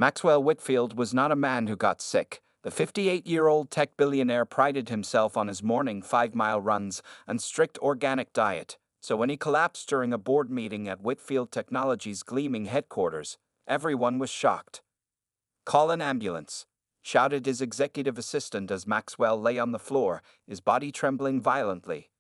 Maxwell Whitfield was not a man who got sick. The 58-year-old tech billionaire prided himself on his morning 5-mile runs and strict organic diet, so when he collapsed during a board meeting at Whitfield Technologies' gleaming headquarters, everyone was shocked. "Call an ambulance," shouted his executive assistant as Maxwell lay on the floor, his body trembling violently.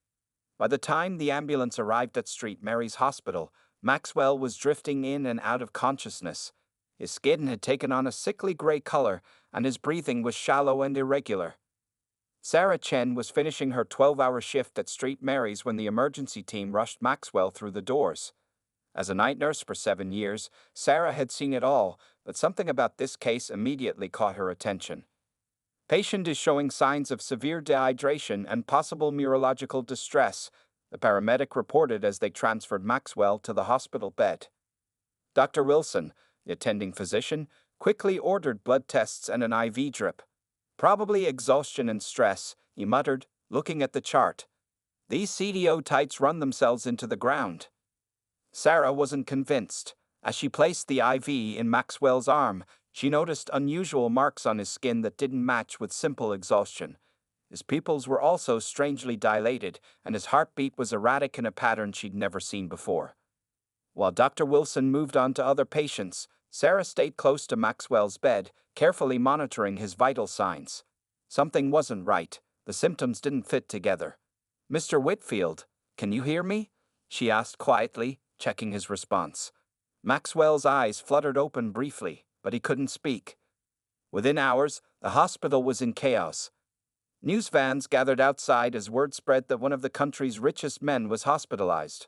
By the time the ambulance arrived at St. Mary's Hospital, Maxwell was drifting in and out of consciousness. His skin had taken on a sickly gray color, and his breathing was shallow and irregular. Sarah Chen was finishing her 12-hour shift at St. Mary's when the emergency team rushed Maxwell through the doors. As a night nurse for 7 years, Sarah had seen it all, but something about this case immediately caught her attention. "Patient is showing signs of severe dehydration and possible neurological distress," the paramedic reported as they transferred Maxwell to the hospital bed. Dr. Wilson, the attending physician, quickly ordered blood tests and an IV drip. "Probably exhaustion and stress," he muttered, looking at the chart. "These CDO tights run themselves into the ground." Sarah wasn't convinced. As she placed the IV in Maxwell's arm, she noticed unusual marks on his skin that didn't match with simple exhaustion. His pupils were also strangely dilated, and his heartbeat was erratic in a pattern she'd never seen before. While Dr. Wilson moved on to other patients, Sarah stayed close to Maxwell's bed, carefully monitoring his vital signs. Something wasn't right. The symptoms didn't fit together. "Mr. Whitfield, can you hear me?" she asked quietly, checking his response. Maxwell's eyes fluttered open briefly, but he couldn't speak. Within hours, the hospital was in chaos. News vans gathered outside as word spread that one of the country's richest men was hospitalized.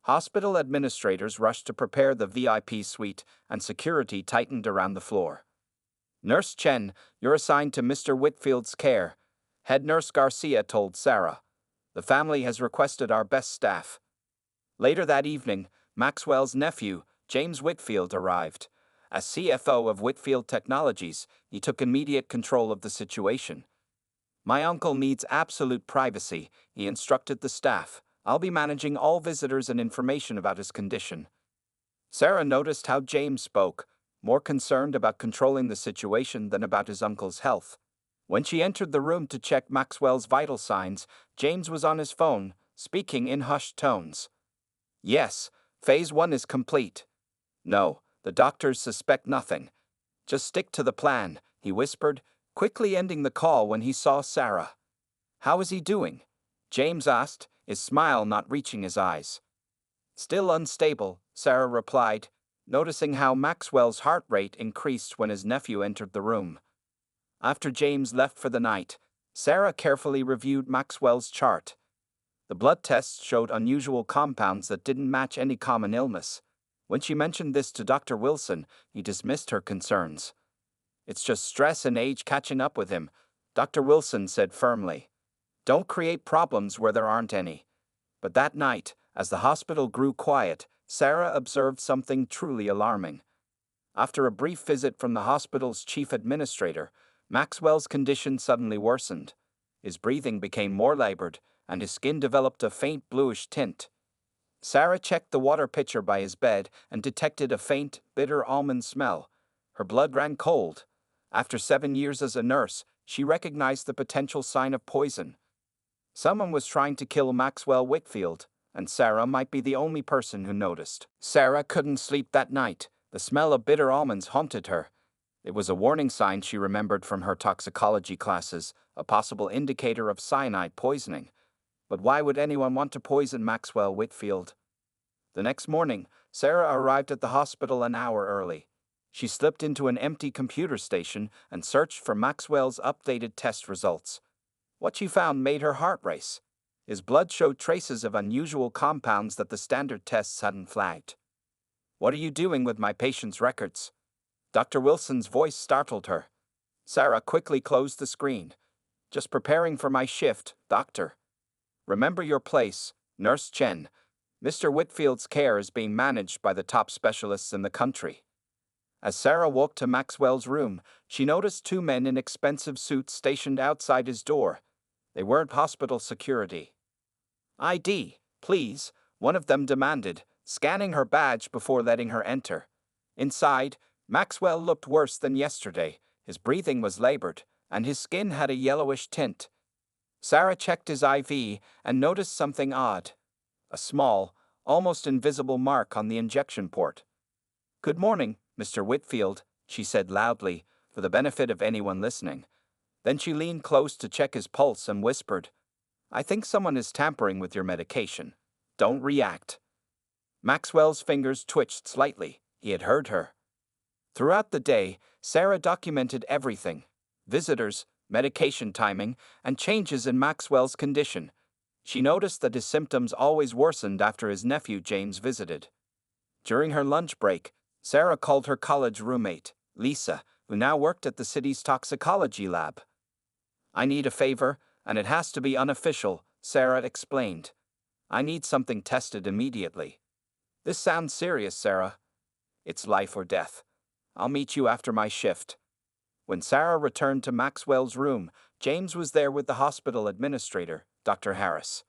Hospital administrators rushed to prepare the VIP suite, and security tightened around the floor. "Nurse Chen, you're assigned to Mr. Whitfield's care," head nurse Garcia told Sarah. "The family has requested our best staff." Later that evening, Maxwell's nephew, James Whitfield, arrived. As CFO of Whitfield Technologies, he took immediate control of the situation. "My uncle needs absolute privacy," he instructed the staff. "I'll be managing all visitors and information about his condition." Sarah noticed how James spoke, more concerned about controlling the situation than about his uncle's health. When she entered the room to check Maxwell's vital signs, James was on his phone, speaking in hushed tones. "Yes, phase 1 is complete." "No, the doctors suspect nothing. Just stick to the plan," he whispered, quickly ending the call when he saw Sarah. "How is he doing?" James asked, his smile not reaching his eyes. "Still unstable," Sarah replied, noticing how Maxwell's heart rate increased when his nephew entered the room. After James left for the night, Sarah carefully reviewed Maxwell's chart. The blood tests showed unusual compounds that didn't match any common illness. When she mentioned this to Dr. Wilson, he dismissed her concerns. "It's just stress and age catching up with him," Dr. Wilson said firmly. "Don't create problems where there aren't any." But that night, as the hospital grew quiet, Sarah observed something truly alarming. After a brief visit from the hospital's chief administrator, Maxwell's condition suddenly worsened. His breathing became more labored, and his skin developed a faint bluish tint. Sarah checked the water pitcher by his bed and detected a faint, bitter almond smell. Her blood ran cold. After 7 years as a nurse, she recognized the potential sign of poison. Someone was trying to kill Maxwell Whitfield, and Sarah might be the only person who noticed. Sarah couldn't sleep that night. The smell of bitter almonds haunted her. It was a warning sign she remembered from her toxicology classes, a possible indicator of cyanide poisoning. But why would anyone want to poison Maxwell Whitfield? The next morning, Sarah arrived at the hospital an hour early. She slipped into an empty computer station and searched for Maxwell's updated test results. What she found made her heart race. His blood showed traces of unusual compounds that the standard tests hadn't flagged. "What are you doing with my patient's records?" Dr. Wilson's voice startled her. Sarah quickly closed the screen. "Just preparing for my shift, doctor." "Remember your place, Nurse Chen. Mr. Whitfield's care is being managed by the top specialists in the country." As Sarah walked to Maxwell's room, she noticed 2 men in expensive suits stationed outside his door. They weren't hospital security. "ID, please," one of them demanded, scanning her badge before letting her enter. Inside, Maxwell looked worse than yesterday. His breathing was labored, and his skin had a yellowish tint. Sarah checked his IV and noticed something odd. A small, almost invisible mark on the injection port. "Good morning, Mr. Whitfield," she said loudly, for the benefit of anyone listening. Then she leaned close to check his pulse and whispered, "I think someone is tampering with your medication. Don't react." Maxwell's fingers twitched slightly. He had heard her. Throughout the day, Sarah documented everything: visitors, medication timing, and changes in Maxwell's condition. She noticed that his symptoms always worsened after his nephew James visited. During her lunch break, Sarah called her college roommate, Lisa, who now worked at the city's toxicology lab. "I need a favor, and it has to be unofficial," Sarah explained. "I need something tested immediately." "This sounds serious, Sarah." "It's life or death. I'll meet you after my shift." When Sarah returned to Maxwell's room, James was there with the hospital administrator, Dr. Harris.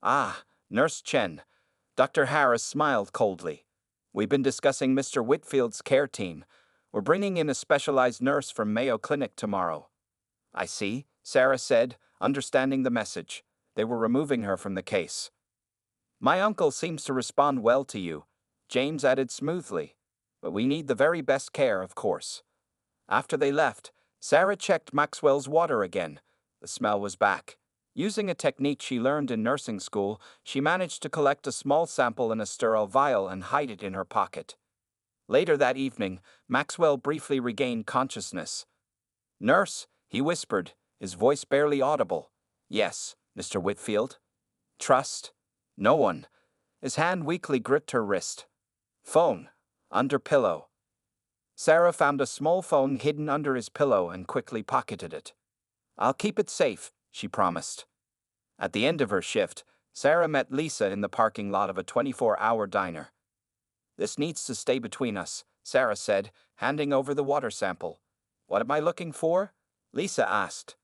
"Ah, Nurse Chen." Dr. Harris smiled coldly. "We've been discussing Mr. Whitfield's care team. We're bringing in a specialized nurse from Mayo Clinic tomorrow." "I see," Sarah said, understanding the message. They were removing her from the case. "My uncle seems to respond well to you," James added smoothly. "But we need the very best care, of course." After they left, Sarah checked Maxwell's water again. The smell was back. Using a technique she learned in nursing school, she managed to collect a small sample in a sterile vial and hide it in her pocket. Later that evening, Maxwell briefly regained consciousness. "Nurse," he whispered, his voice barely audible. "Yes, Mr. Whitfield." "Trust? No one." His hand weakly gripped her wrist. "Phone. Under pillow." Sarah found a small phone hidden under his pillow and quickly pocketed it. "I'll keep it safe," she promised. At the end of her shift, Sarah met Lisa in the parking lot of a 24-hour diner. "This needs to stay between us," Sarah said, handing over the water sample. "What am I looking for?" Lisa asked.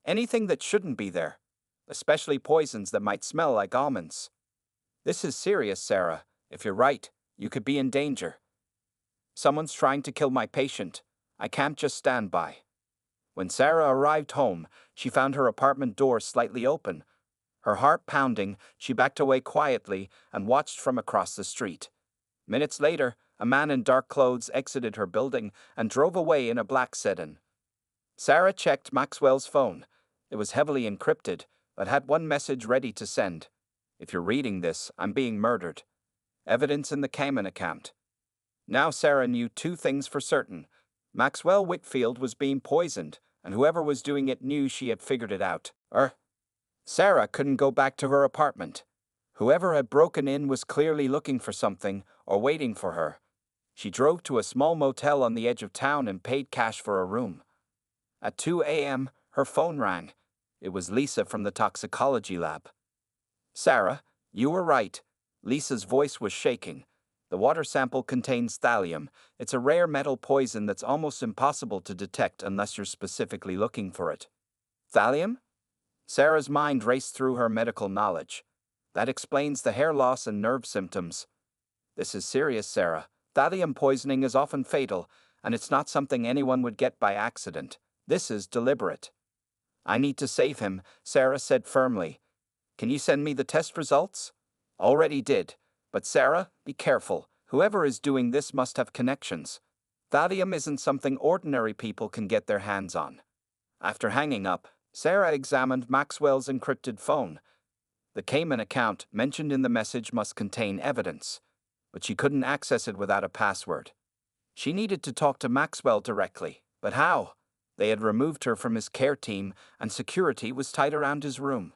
"Anything that shouldn't be there, especially poisons that might smell like almonds." "This is serious, Sarah. If you're right, you could be in danger." "Someone's trying to kill my patient. I can't just stand by." When Sarah arrived home, she found her apartment door slightly open. Her heart pounding, she backed away quietly and watched from across the street. Minutes later, a man in dark clothes exited her building and drove away in a black sedan. Sarah checked Maxwell's phone. It was heavily encrypted, but had one message ready to send. "If you're reading this, I'm being murdered." Evidence in the Cayman account. Now Sarah knew two things for certain. Maxwell Whitfield was being poisoned, and whoever was doing it knew she had figured it out. Sarah couldn't go back to her apartment. Whoever had broken in was clearly looking for something or waiting for her. She drove to a small motel on the edge of town and paid cash for a room. At 2 a.m., her phone rang. It was Lisa from the toxicology lab. "Sarah, you were right." Lisa's voice was shaking. "The water sample contains thallium. It's a rare metal poison that's almost impossible to detect unless you're specifically looking for it." "Thallium?" Sarah's mind raced through her medical knowledge. "That explains the hair loss and nerve symptoms." "This is serious, Sarah. Thallium poisoning is often fatal, and it's not something anyone would get by accident. This is deliberate." "I need to save him," Sarah said firmly. "Can you send me the test results?" "Already did. But Sarah, be careful. Whoever is doing this must have connections. Thallium isn't something ordinary people can get their hands on." After hanging up, Sarah examined Maxwell's encrypted phone. The Cayman account mentioned in the message must contain evidence, but she couldn't access it without a password. She needed to talk to Maxwell directly, but how? They had removed her from his care team, and security was tight around his room.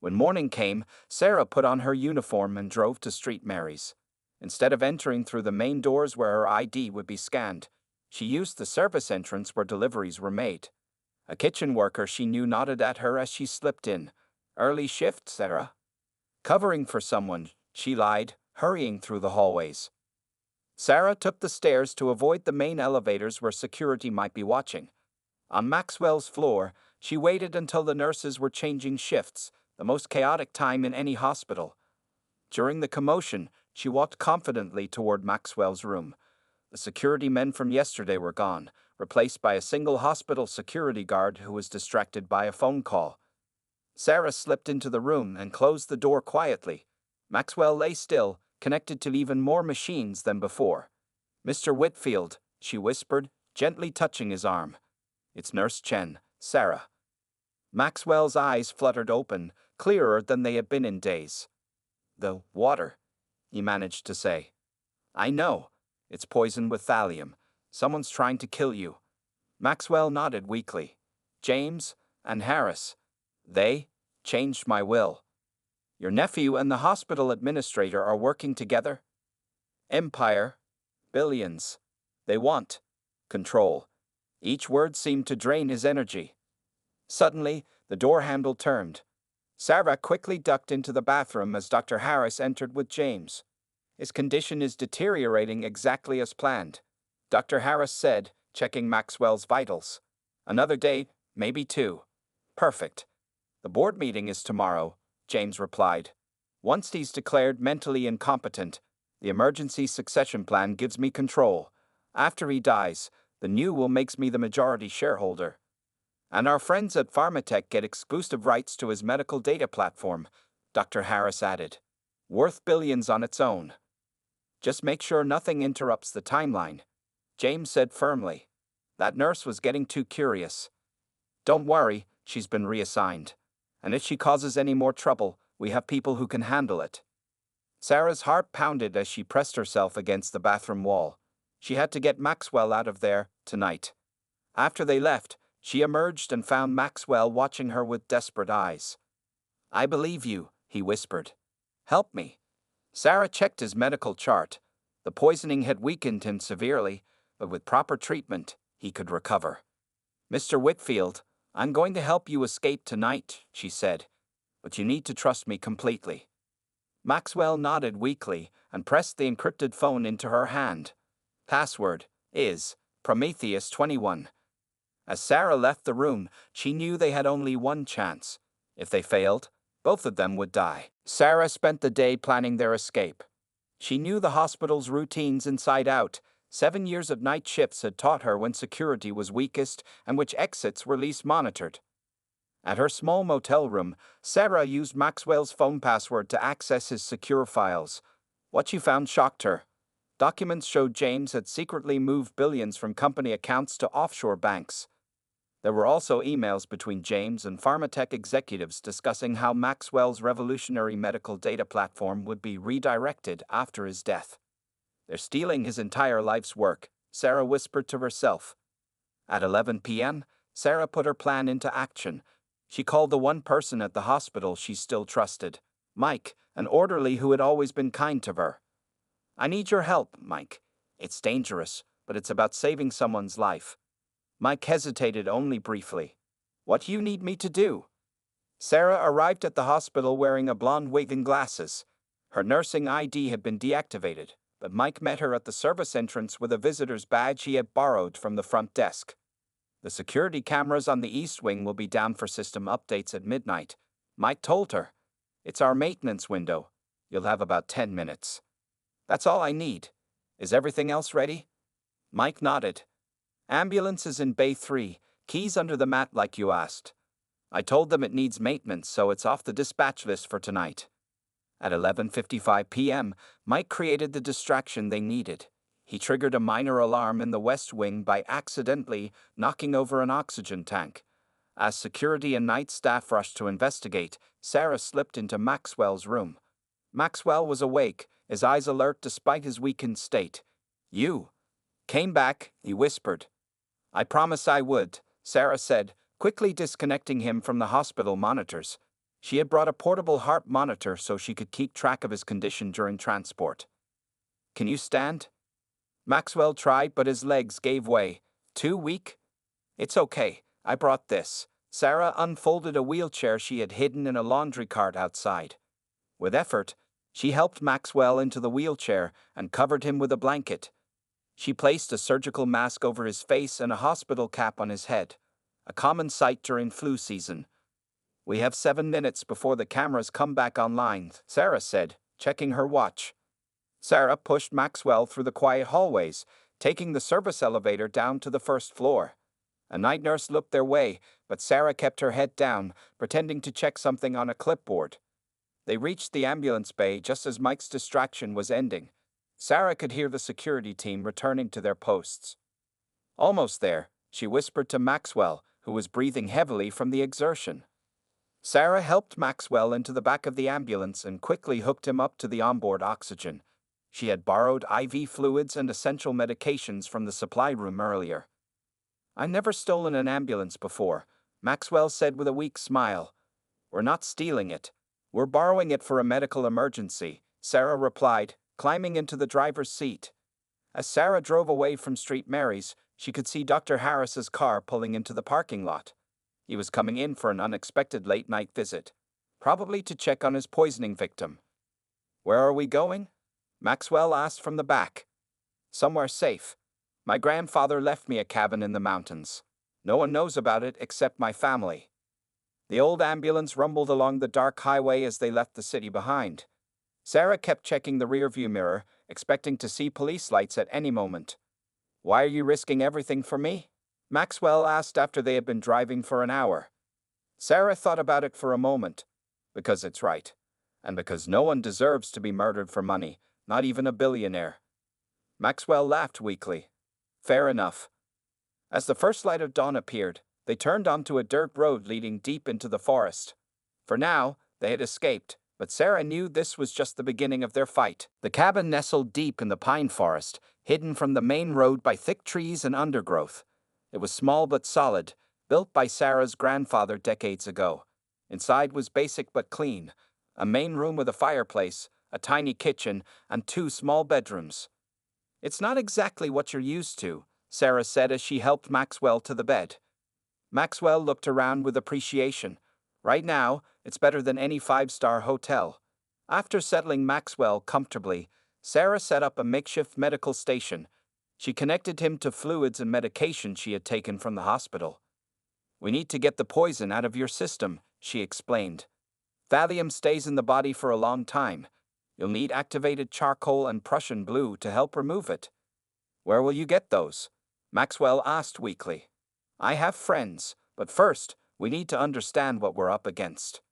When morning came, Sarah put on her uniform and drove to Street Mary's. Instead of entering through the main doors where her ID would be scanned, she used the service entrance where deliveries were made. A kitchen worker she knew nodded at her as she slipped in. "Early shift, Sarah?" "Covering for someone," she lied, hurrying through the hallways. Sarah took the stairs to avoid the main elevators where security might be watching. On Maxwell's floor, she waited until the nurses were changing shifts, the most chaotic time in any hospital. During the commotion, she walked confidently toward Maxwell's room. The security men from yesterday were gone, replaced by a single hospital security guard who was distracted by a phone call. Sarah slipped into the room and closed the door quietly. Maxwell lay still, connected to even more machines than before. "Mr. Whitfield," she whispered, gently touching his arm. "It's Nurse Chen, Sarah." Maxwell's eyes fluttered open, clearer than they had been in days. "The water," he managed to say. "I know. It's poisoned with thallium. Someone's trying to kill you." Maxwell nodded weakly. "James and Harris. They changed my will. Your nephew and the hospital administrator are working together? Empire. Billions. They want control." Each word seemed to drain his energy. Suddenly, the door handle turned. Sarah quickly ducked into the bathroom as Dr. Harris entered with James. "His condition is deteriorating exactly as planned," Dr. Harris said, checking Maxwell's vitals. "Another day, maybe two." "Perfect. The board meeting is tomorrow," James replied. "Once he's declared mentally incompetent, the emergency succession plan gives me control. After he dies, the new will makes me the majority shareholder. And our friends at Pharmatech get exclusive rights to his medical data platform," Dr. Harris added. "Worth billions on its own. Just make sure nothing interrupts the timeline," James said firmly. That nurse was getting too curious. "Don't worry, she's been reassigned. And if she causes any more trouble, we have people who can handle it." Sarah's heart pounded as she pressed herself against the bathroom wall. She had to get Maxwell out of there tonight. After they left, she emerged and found Maxwell watching her with desperate eyes. "I believe you," he whispered. "Help me." Sarah checked his medical chart. The poisoning had weakened him severely, but with proper treatment, he could recover. "Mr. Whitfield, I'm going to help you escape tonight," she said, "but you need to trust me completely." Maxwell nodded weakly and pressed the encrypted phone into her hand. "Password is Prometheus 21. As Sarah left the room, she knew they had only one chance. If they failed, both of them would die. Sarah spent the day planning their escape. She knew the hospital's routines inside out. 7 years of night shifts had taught her when security was weakest and which exits were least monitored. At her small motel room, Sarah used Maxwell's phone password to access his secure files. What she found shocked her. Documents showed James had secretly moved billions from company accounts to offshore banks. There were also emails between James and Pharmatech executives discussing how Maxwell's revolutionary medical data platform would be redirected after his death. "They're stealing his entire life's work," Sarah whispered to herself. At 11 p.m., Sarah put her plan into action. She called the one person at the hospital she still trusted, Mike, an orderly who had always been kind to her. "I need your help, Mike. It's dangerous, but it's about saving someone's life." Mike hesitated only briefly. "What do you need me to do?" Sarah arrived at the hospital wearing a blonde wig and glasses. Her nursing ID had been deactivated, but Mike met her at the service entrance with a visitor's badge he had borrowed from the front desk. "The security cameras on the East Wing will be down for system updates at midnight," Mike told her. "It's our maintenance window. You'll have about 10 minutes. "That's all I need. Is everything else ready?" Mike nodded. "Ambulance is in Bay 3, keys under the mat like you asked. I told them it needs maintenance, so it's off the dispatch list for tonight." At 11:55 p.m., Mike created the distraction they needed. He triggered a minor alarm in the West Wing by accidentally knocking over an oxygen tank. As security and night staff rushed to investigate, Sarah slipped into Maxwell's room. Maxwell was awake, his eyes alert despite his weakened state. "You came back," he whispered. "I promised I would," Sarah said, quickly disconnecting him from the hospital monitors. She had brought a portable heart monitor so she could keep track of his condition during transport. "Can you stand?" Maxwell tried, but his legs gave way. "Too weak?" "It's okay. I brought this." Sarah unfolded a wheelchair she had hidden in a laundry cart outside. With effort, she helped Maxwell into the wheelchair and covered him with a blanket. She placed a surgical mask over his face and a hospital cap on his head, a common sight during flu season. "We have 7 minutes before the cameras come back online," Sarah said, checking her watch. Sarah pushed Maxwell through the quiet hallways, taking the service elevator down to the first floor. A night nurse looked their way, but Sarah kept her head down, pretending to check something on a clipboard. They reached the ambulance bay just as Mike's distraction was ending. Sarah could hear the security team returning to their posts. Almost there, she whispered to Maxwell, who was breathing heavily from the exertion. Sarah helped Maxwell into the back of the ambulance and quickly hooked him up to the onboard oxygen. She had borrowed IV fluids and essential medications from the supply room earlier. "I've never stolen an ambulance before," Maxwell said with a weak smile. "We're not stealing it. We're borrowing it for a medical emergency," Sarah replied, climbing into the driver's seat. As Sarah drove away from St. Mary's, she could see Dr. Harris's car pulling into the parking lot. He was coming in for an unexpected late-night visit, probably to check on his poisoning victim. "Where are we going?" Maxwell asked from the back. "Somewhere safe. My grandfather left me a cabin in the mountains. No one knows about it except my family." The old ambulance rumbled along the dark highway as they left the city behind. Sarah kept checking the rearview mirror, expecting to see police lights at any moment. "Why are you risking everything for me?" Maxwell asked after they had been driving for an hour. Sarah thought about it for a moment. "Because it's right. And because no one deserves to be murdered for money, not even a billionaire." Maxwell laughed weakly. "Fair enough." As the first light of dawn appeared, they turned onto a dirt road leading deep into the forest. For now, they had escaped, but Sarah knew this was just the beginning of their fight. The cabin nestled deep in the pine forest, hidden from the main road by thick trees and undergrowth. It was small but solid, built by Sarah's grandfather decades ago. Inside was basic but clean: a main room with a fireplace, a tiny kitchen, and 2 small bedrooms. "It's not exactly what you're used to," Sarah said as she helped Maxwell to the bed. Maxwell looked around with appreciation. "Right now, it's better than any 5-star hotel." After settling Maxwell comfortably, Sarah set up a makeshift medical station. She connected him to fluids and medication she had taken from the hospital. "We need to get the poison out of your system," she explained. "Thallium stays in the body for a long time. You'll need activated charcoal and Prussian blue to help remove it." "Where will you get those?" Maxwell asked weakly. "I have friends, but first, we need to understand what we're up against."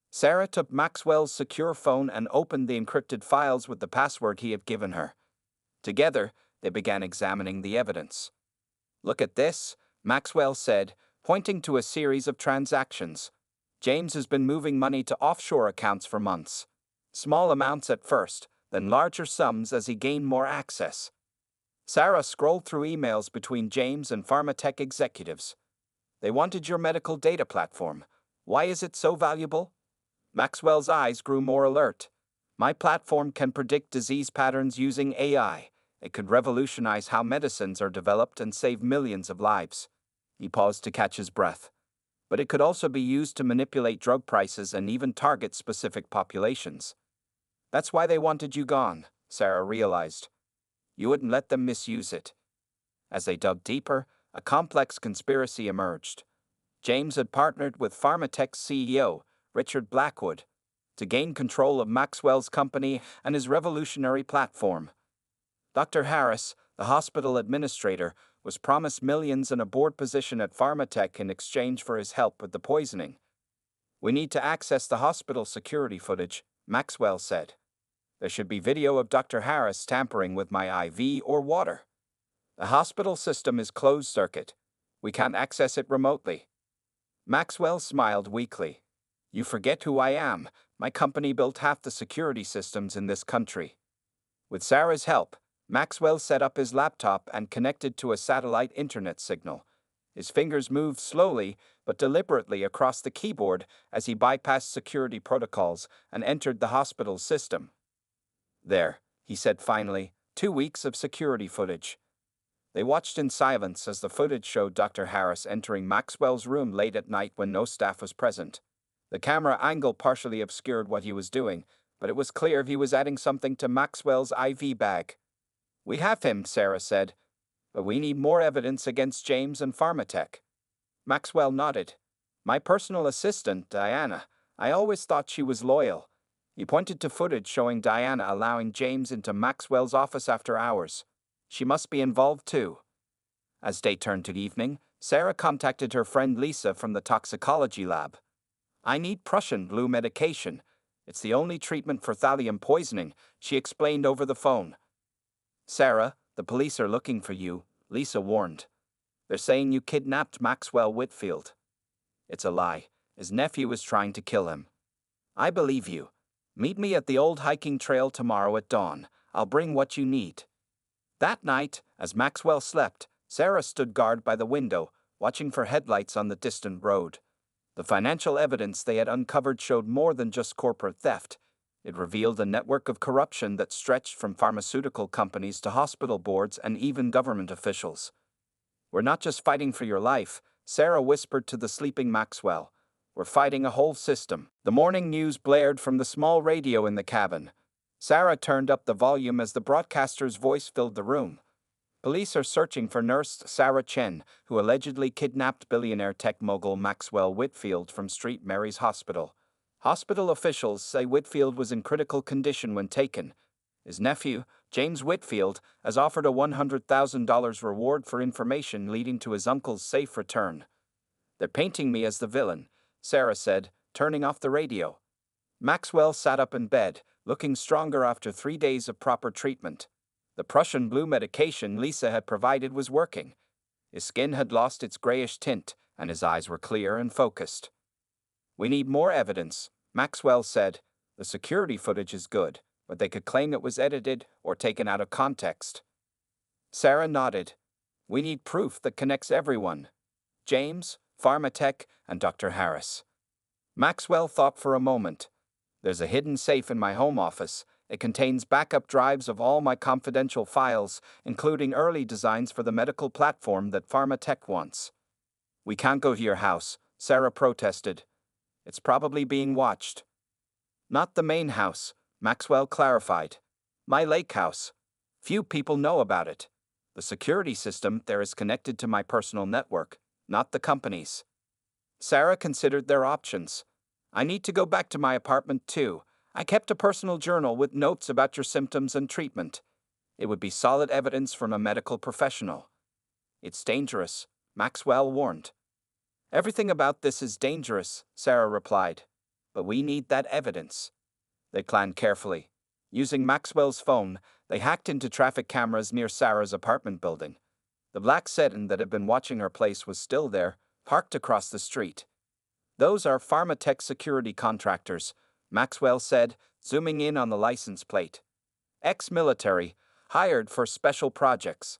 Sarah took Maxwell's secure phone and opened the encrypted files with the password he had given her. Together, they began examining the evidence. "Look at this," Maxwell said, pointing to a series of transactions. "James has been moving money to offshore accounts for months. Small amounts at first, then larger sums as he gained more access." Sarah scrolled through emails between James and pharmatech executives. "They wanted your medical data platform. Why is it so valuable?" Maxwell's eyes grew more alert. "My platform can predict disease patterns using AI. It could revolutionize how medicines are developed and save millions of lives." He paused to catch his breath. "But it could also be used to manipulate drug prices and even target specific populations." "That's why they wanted you gone," Sarah realized. "You wouldn't let them misuse it." As they dug deeper, a complex conspiracy emerged. James had partnered with Pharmatech's CEO, Richard Blackwood, to gain control of Maxwell's company and his revolutionary platform. Dr. Harris, the hospital administrator, was promised millions and a board position at Pharmatech in exchange for his help with the poisoning. "We need to access the hospital security footage," Maxwell said. "There should be video of Dr. Harris tampering with my IV or water. The hospital system is closed circuit. We can't access it remotely." Maxwell smiled weakly. "You forget who I am. My company built half the security systems in this country." With Sarah's help, Maxwell set up his laptop and connected to a satellite internet signal. His fingers moved slowly but deliberately across the keyboard as he bypassed security protocols and entered the hospital's system. "There," he said finally, 2 weeks of security footage." They watched in silence as the footage showed Dr. Harris entering Maxwell's room late at night when no staff was present. The camera angle partially obscured what he was doing, but it was clear he was adding something to Maxwell's IV bag. "We have him," Sarah said, "but we need more evidence against James and Pharmatech." Maxwell nodded. "My personal assistant, Diana. I always thought she was loyal." He pointed to footage showing Diana allowing James into Maxwell's office after hours. She must be involved too. As day turned to evening, Sarah contacted her friend Lisa from the toxicology lab. I need Prussian blue medication. It's the only treatment for thallium poisoning, she explained over the phone. Sarah, the police are looking for you, Lisa warned. They're saying you kidnapped Maxwell Whitfield. It's a lie. His nephew is trying to kill him. I believe you. Meet me at the old hiking trail tomorrow at dawn. I'll bring what you need. That night, as Maxwell slept, Sarah stood guard by the window, watching for headlights on the distant road. The financial evidence they had uncovered showed more than just corporate theft. It revealed a network of corruption that stretched from pharmaceutical companies to hospital boards and even government officials. We're not just fighting for your life, Sarah whispered to the sleeping Maxwell. We're fighting a whole system. The morning news blared from the small radio in the cabin. Sarah turned up the volume as the broadcaster's voice filled the room. Police are searching for nurse Sarah Chen, who allegedly kidnapped billionaire tech mogul Maxwell Whitfield from St. Mary's Hospital. Hospital officials say Whitfield was in critical condition when taken. His nephew, James Whitfield, has offered a $100,000 reward for information leading to his uncle's safe return. They're painting me as the villain, Sarah said, turning off the radio. Maxwell sat up in bed, looking stronger after 3 days of proper treatment. The Prussian blue medication Lisa had provided was working. His skin had lost its grayish tint, and his eyes were clear and focused. We need more evidence, Maxwell said. The security footage is good, but they could claim it was edited or taken out of context. Sarah nodded. We need proof that connects everyone. James, Pharmatech, and Dr. Harris. Maxwell thought for a moment. There's a hidden safe in my home office. It contains backup drives of all my confidential files, including early designs for the medical platform that Pharmatech wants. We can't go to your house, Sarah protested. It's probably being watched. Not the main house, Maxwell clarified. My lake house. Few people know about it. The security system there is connected to my personal network, not the company's. Sarah considered their options. I need to go back to my apartment too. I kept a personal journal with notes about your symptoms and treatment. It would be solid evidence from a medical professional. It's dangerous, Maxwell warned. Everything about this is dangerous, Sarah replied. But we need that evidence. They planned carefully. Using Maxwell's phone, they hacked into traffic cameras near Sarah's apartment building. The black sedan that had been watching her place was still there, parked across the street. Those are Pharmatech security contractors, Maxwell said, zooming in on the license plate. Ex-military, hired for special projects.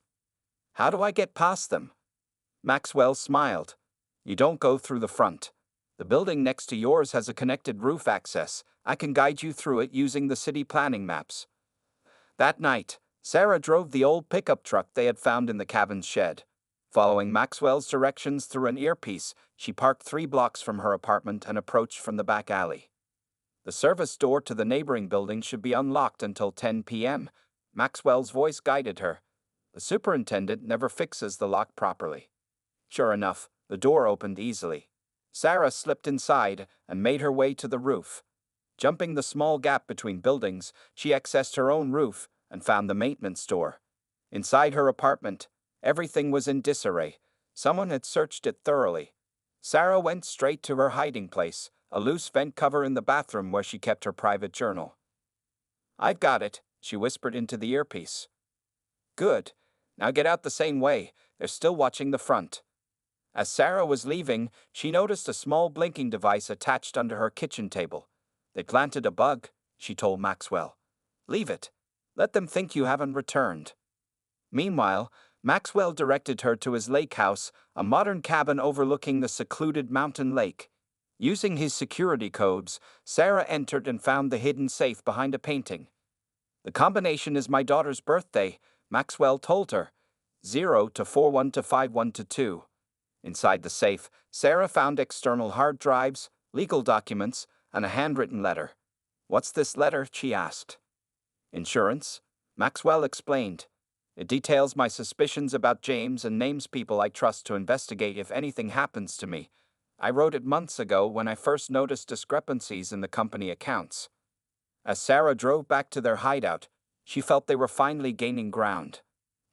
How do I get past them? Maxwell smiled. You don't go through the front. The building next to yours has a connected roof access. I can guide you through it using the city planning maps. That night, Sarah drove the old pickup truck they had found in the cabin's shed. Following Maxwell's directions through an earpiece, she parked 3 blocks from her apartment and approached from the back alley. The service door to the neighboring building should be unlocked until 10 p.m. Maxwell's voice guided her. The superintendent never fixes the lock properly. Sure enough, the door opened easily. Sarah slipped inside and made her way to the roof. Jumping the small gap between buildings, she accessed her own roof and found the maintenance door. Inside her apartment, everything was in disarray. Someone had searched it thoroughly. Sarah went straight to her hiding place, a loose vent cover in the bathroom where she kept her private journal. I've got it, she whispered into the earpiece. Good. Now get out the same way. They're still watching the front. As Sarah was leaving, she noticed a small blinking device attached under her kitchen table. They planted a bug, she told Maxwell. Leave it. Let them think you haven't returned. Meanwhile, Maxwell directed her to his lake house, a modern cabin overlooking the secluded mountain lake. Using his security codes, Sarah entered and found the hidden safe behind a painting. The combination is my daughter's birthday, Maxwell told her. 0 to 41 to 51 to 2. Inside the safe, Sarah found external hard drives, legal documents, and a handwritten letter. What's this letter? She asked. Insurance, Maxwell explained. It details my suspicions about James and names people I trust to investigate if anything happens to me. I wrote it months ago when I first noticed discrepancies in the company accounts. As Sarah drove back to their hideout, she felt they were finally gaining ground.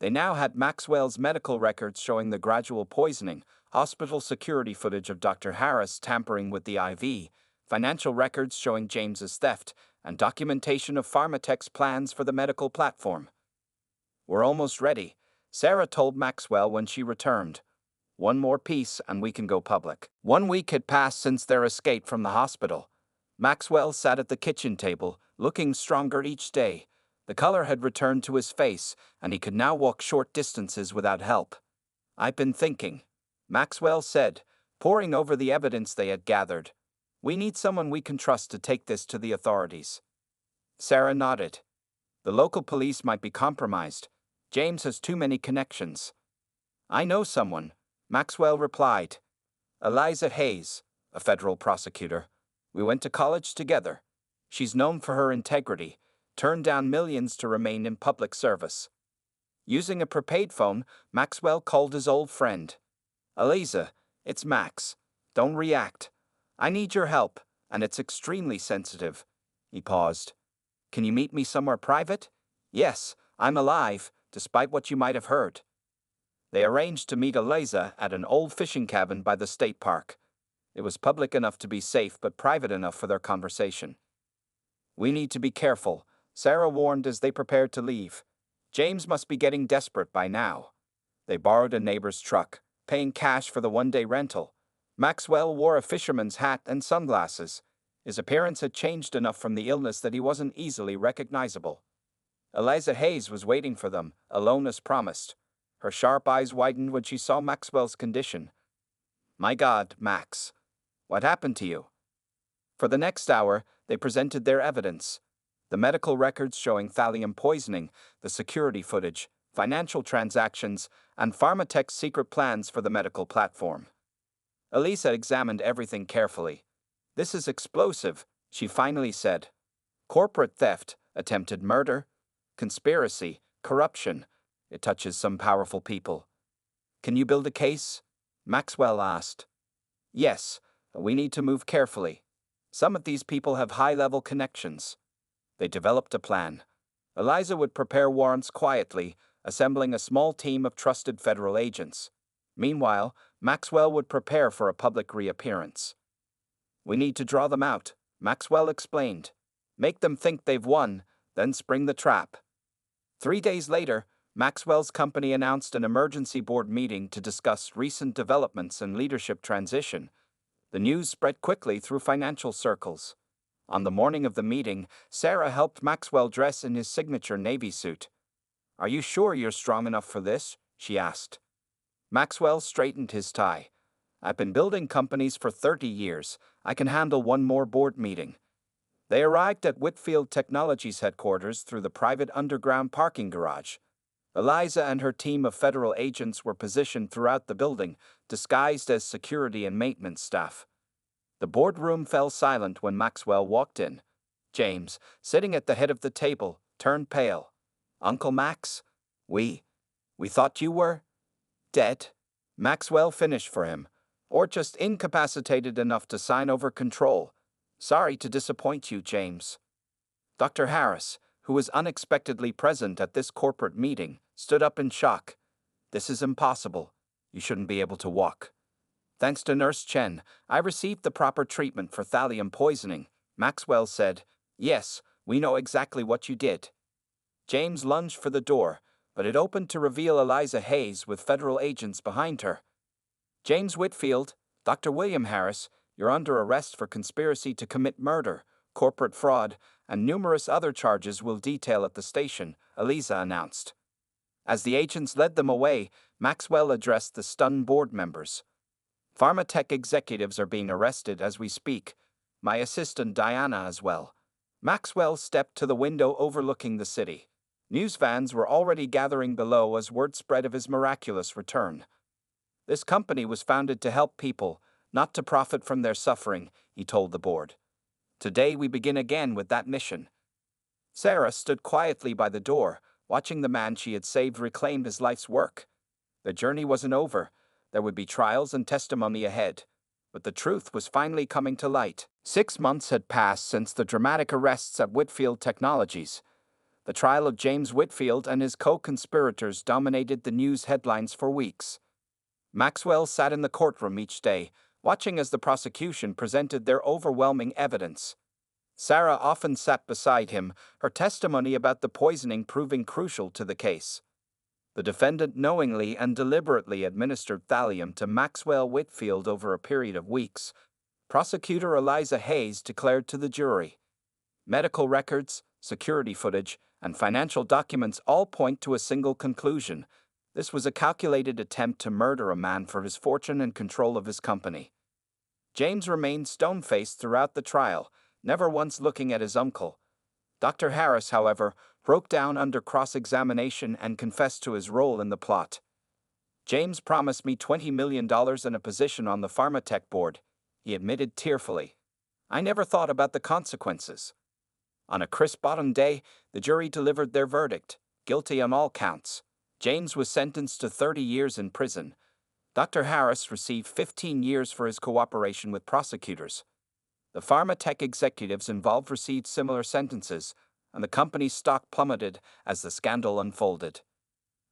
They now had Maxwell's medical records showing the gradual poisoning, hospital security footage of Dr. Harris tampering with the IV, financial records showing James's theft, and documentation of Pharmatech's plans for the medical platform. "We're almost ready," Sarah told Maxwell when she returned. "One more piece and we can go public." 1 week had passed since their escape from the hospital. Maxwell sat at the kitchen table, looking stronger each day. The color had returned to his face, and he could now walk short distances without help. "I've been thinking," Maxwell said, poring over the evidence they had gathered. "We need someone we can trust to take this to the authorities." Sarah nodded. "The local police might be compromised. James has too many connections." "I know someone," Maxwell replied. "Eliza Hayes, a federal prosecutor. We went to college together. She's known for her integrity, turned down millions to remain in public service." Using a prepaid phone, Maxwell called his old friend. "Eliza, it's Max. Don't react. I need your help, and it's extremely sensitive." He paused. "Can you meet me somewhere private?" "Yes, I'm alive, despite what you might have heard." They arranged to meet Eliza at an old fishing cabin by the state park. It was public enough to be safe, but private enough for their conversation. "We need to be careful," Sarah warned as they prepared to leave. "James must be getting desperate by now." They borrowed a neighbor's truck, paying cash for the one-day rental. Maxwell wore a fisherman's hat and sunglasses. His appearance had changed enough from the illness that he wasn't easily recognizable. Eliza Hayes was waiting for them, alone as promised. Her sharp eyes widened when she saw Maxwell's condition. "My God, Max. What happened to you?" For the next hour, they presented their evidence. The medical records showing thallium poisoning, the security footage, financial transactions, and Pharmatech's secret plans for the medical platform. Elisa examined everything carefully. "This is explosive," she finally said. "Corporate theft, attempted murder, conspiracy, corruption. It touches some powerful people." "Can you build a case?" Maxwell asked. "Yes, but we need to move carefully. Some of these people have high-level connections." They developed a plan. Eliza would prepare warrants quietly, assembling a small team of trusted federal agents. Meanwhile, Maxwell would prepare for a public reappearance. "We need to draw them out," Maxwell explained. "Make them think they've won, then spring the trap." 3 days later, Maxwell's company announced an emergency board meeting to discuss recent developments and leadership transition. The news spread quickly through financial circles. On the morning of the meeting, Sarah helped Maxwell dress in his signature navy suit. "Are you sure you're strong enough for this?" she asked. Maxwell straightened his tie. "I've been building companies for 30 years. I can handle one more board meeting." They arrived at Whitfield Technologies headquarters through the private underground parking garage. Eliza and her team of federal agents were positioned throughout the building, disguised as security and maintenance staff. The boardroom fell silent when Maxwell walked in. James, sitting at the head of the table, turned pale. "Uncle Max? We thought you were dead." Maxwell finished for him, or just incapacitated enough to sign over control. "Sorry to disappoint you, James." Dr. Harris, who was unexpectedly present at this corporate meeting, stood up in shock. "This is impossible. You shouldn't be able to walk." "Thanks to Nurse Chen, I received the proper treatment for thallium poisoning," Maxwell said. "Yes, we know exactly what you did." James lunged for the door, but it opened to reveal Eliza Hayes with federal agents behind her. "James Whitfield, Dr. William Harris, you're under arrest for conspiracy to commit murder, corporate fraud, and numerous other charges we'll detail at the station," Eliza announced. As the agents led them away, Maxwell addressed the stunned board members. "Pharmatech executives are being arrested as we speak. My assistant Diana as well." Maxwell stepped to the window overlooking the city. News vans were already gathering below as word spread of his miraculous return. "This company was founded to help people, not to profit from their suffering," he told the board. "Today we begin again with that mission." Sarah stood quietly by the door, watching the man she had saved reclaim his life's work. The journey wasn't over. There would be trials and testimony ahead. But the truth was finally coming to light. 6 months had passed since the dramatic arrests at Whitfield Technologies. The trial of James Whitfield and his co-conspirators dominated the news headlines for weeks. Maxwell sat in the courtroom each day, watching as the prosecution presented their overwhelming evidence. Sarah often sat beside him, her testimony about the poisoning proving crucial to the case. The defendant knowingly and deliberately administered thallium to Maxwell Whitfield over a period of weeks. Prosecutor Eliza Hayes declared to the jury. Medical records, security footage, and financial documents all point to a single conclusion. This was a calculated attempt to murder a man for his fortune and control of his company. James remained stone-faced throughout the trial, never once looking at his uncle. Dr. Harris, however, broke down under cross-examination and confessed to his role in the plot. James promised me $20 million and a position on the Pharmatech board, he admitted tearfully. I never thought about the consequences. On a crisp autumn day, the jury delivered their verdict, guilty on all counts. James was sentenced to 30 years in prison. Dr. Harris received 15 years for his cooperation with prosecutors. The Pharmatech executives involved received similar sentences, and the company's stock plummeted as the scandal unfolded.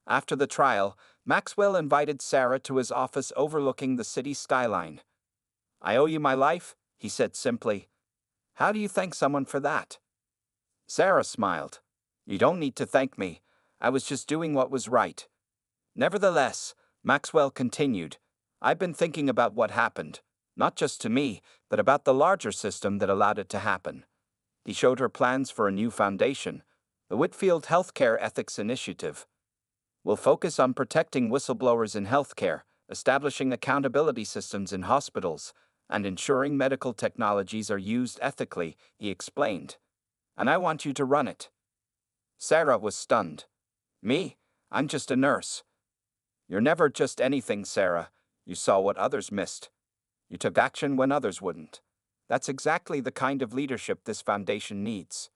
After the trial, Maxwell invited Sarah to his office overlooking the city skyline. I owe you my life, he said simply. How do you thank someone for that? Sarah smiled. You don't need to thank me. I was just doing what was right. Nevertheless, Maxwell continued, I've been thinking about what happened, not just to me, but about the larger system that allowed it to happen. He showed her plans for a new foundation, the Whitfield Healthcare Ethics Initiative. We'll focus on protecting whistleblowers in healthcare, establishing accountability systems in hospitals, and ensuring medical technologies are used ethically, he explained. And I want you to run it. Sarah was stunned. Me? I'm just a nurse. You're never just anything, Sarah. You saw what others missed. You took action when others wouldn't. That's exactly the kind of leadership this foundation needs.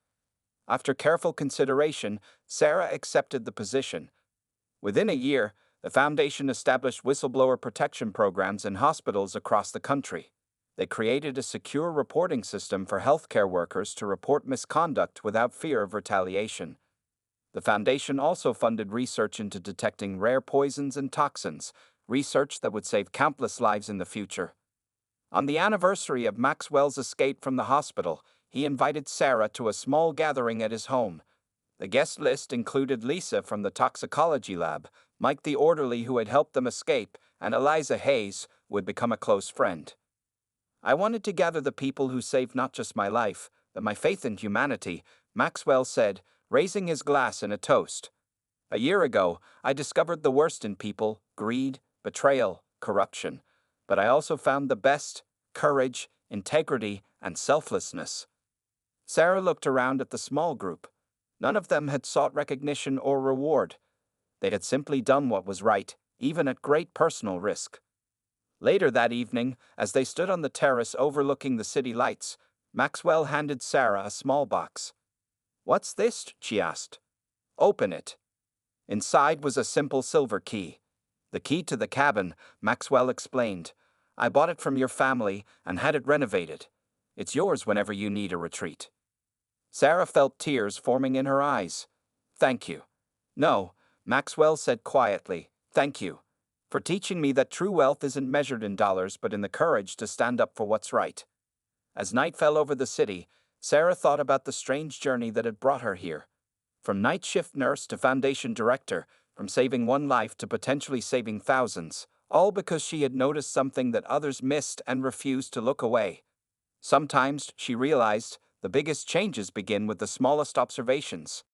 After careful consideration, Sarah accepted the position. Within a year, the foundation established whistleblower protection programs in hospitals across the country. They created a secure reporting system for healthcare workers to report misconduct without fear of retaliation. The foundation also funded research into detecting rare poisons and toxins, research that would save countless lives in the future. On the anniversary of Maxwell's escape from the hospital, he invited Sarah to a small gathering at his home. The guest list included Lisa from the toxicology lab, Mike the orderly who had helped them escape, and Eliza Hayes, who had become a close friend. I wanted to gather the people who saved not just my life, but my faith in humanity, Maxwell said, raising his glass in a toast. A year ago, I discovered the worst in people, greed, betrayal, corruption. But I also found the best, courage, integrity, and selflessness. Sarah looked around at the small group. None of them had sought recognition or reward. They had simply done what was right, even at great personal risk. Later that evening, as they stood on the terrace overlooking the city lights, Maxwell handed Sarah a small box. What's this? She asked. Open it. Inside was a simple silver key. The key to the cabin, Maxwell explained. I bought it from your family and had it renovated. It's yours whenever you need a retreat. Sarah felt tears forming in her eyes. Thank you. No, Maxwell said quietly, thank you. For teaching me that true wealth isn't measured in dollars but in the courage to stand up for what's right. As night fell over the city, Sarah thought about the strange journey that had brought her here. From night shift nurse to foundation director, from saving one life to potentially saving thousands, all because she had noticed something that others missed and refused to look away. Sometimes, she realized, the biggest changes begin with the smallest observations.